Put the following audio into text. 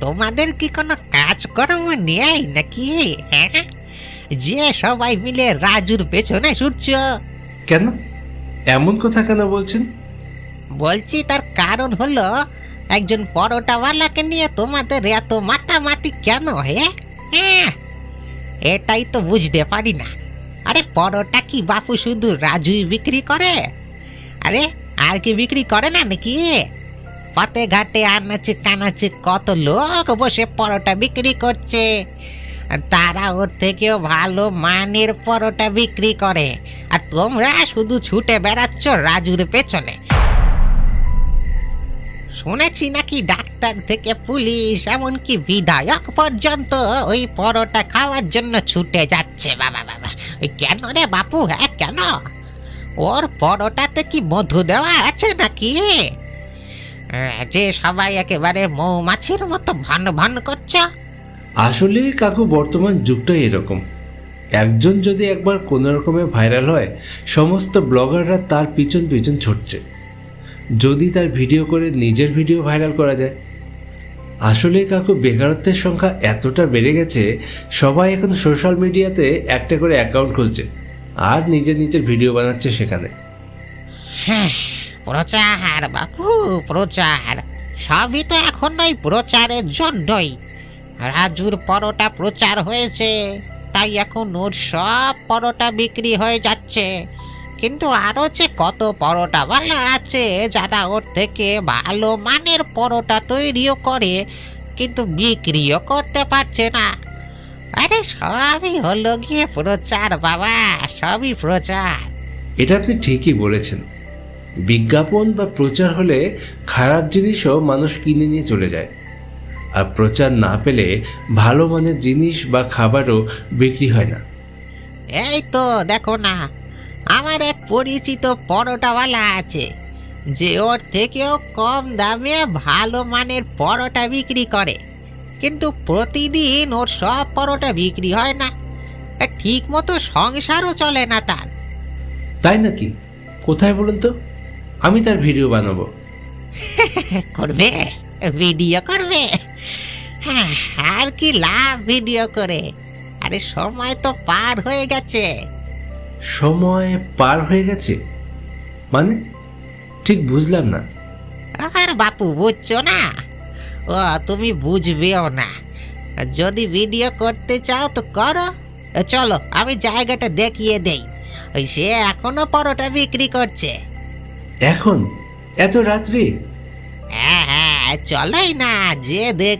তোমাদের কি কোনো কাজকর্ম নেই নাকি? হ্যাঁ, যে সবাই মিলে রাজুর পেছনে ছুটছো। কেন, এমন কথা কেন বলছেন? বলছি তার কারণ হলো, একজন পরোটাওয়ালাকে নিয়ে তোমাদের এত মাতামাতি কেন? হ্যাঁ, এটাই তো বুঝতে পারি না। আরে পরোটা কি বাপু শুধু রাজুই বিক্রি করে? আরে আর কি বিক্রি করে না নাকি? পথে ঘাটে আনাচে কানাচে কত লোক বসে পরোটা বিক্রি করছে, আর তারা ওর থেকেও ভালো মানের পরোটা বিক্রি করে, আর তোমরা শুধু ছুটে বেড়াচ্ছ রাজুর পেছনে। শুনেছি নাকি ডাক্তার থেকে পুলিশ এমনকি বিধায়ক পর্যন্ত ওই পরোটা খাওয়ার জন্য ছুটে যাচ্ছে। বাবা বাবা, ওই কেন রে বাপু? হ্যাঁ কেন? ওর পরোটাতে কি মধু দেওয়া আছে নাকি? যে সবাই একেবারে মৌমাছির মতো ভান ভান করছে। আসলে কাকু, বর্তমান যুগটাই এরকম। একজন যদি একবার কোনো রকমে ভাইরাল হয়, সমস্ত ব্লগাররা তার পিছন পিছন ছুটছে, যদি তার ভিডিও করে নিজের ভিডিও ভাইরাল করা যায়। আসলে কাকু, বেকারত্বের সংখ্যা এতটা বেড়ে গেছে, সবাই এখন সোশ্যাল মিডিয়াতে একটা করে অ্যাকাউন্ট খুলছে আর নিজের নিজের ভিডিও বানাচ্ছে সেখানে। হ্যাঁ, প্রচার বাপু, প্রচার। সবই তো এখন ওই প্রচারের জন্যই। রাজুর পরোটা প্রচার হয়েছে, তাই এখন ওর সব পরোটা বিক্রি হয়ে যাচ্ছে। কিন্তু আরও যে কত পরোটাওয়ালা আছে যারা ওর থেকে ভালো মানের পরোটা তৈরিও করে, কিন্তু বিক্রিও করতে পারছে না। আরে সবই হলো গিয়ে প্রচার বাবা, সবই প্রচার। এটা আপনি ঠিকই বলেছেন। বিজ্ঞাপন বা প্রচার হলে খারাপ জিনিসও মানুষ কিনে নিয়ে চলে যায়, আর প্রচার না পেলে ভালো মানের জিনিস বা খাবারও বিক্রি হয় না। এই তো দেখো না, আমার এক পরিচিত পরোটাওয়ালা আছে, যে ওর থেকেও কম দামে ভালো মানের পরোটা বিক্রি করে, কিন্তু প্রতিদিন ওর সব পরোটা বিক্রি হয় না, ঠিক মতো সংসারও চলে না তার। তাই নাকি? কোথায় বলুন তো, আমি তার ভিডিও বানাবো। করবে? ভিডিও করবে? হ্যাঁ, আর কি লাভ ভিডিও করে? আরে সময় তো পার হয়ে গেছে। সময় পার হয়ে গেছে মানে? ঠিক বুঝলাম না। আর বাপু বুঝছো না? ও তুমি বুঝবেও না। যদি ভিডিও করতে চাও তো করো, চলো আমি জায়গাটা দেখিয়ে দেই। ওই সে এখনো পরোটা বিক্রি করছে। এখন এত রাত্রি? হ্যাঁ হ্যাঁ, চলোই না, যে দেখ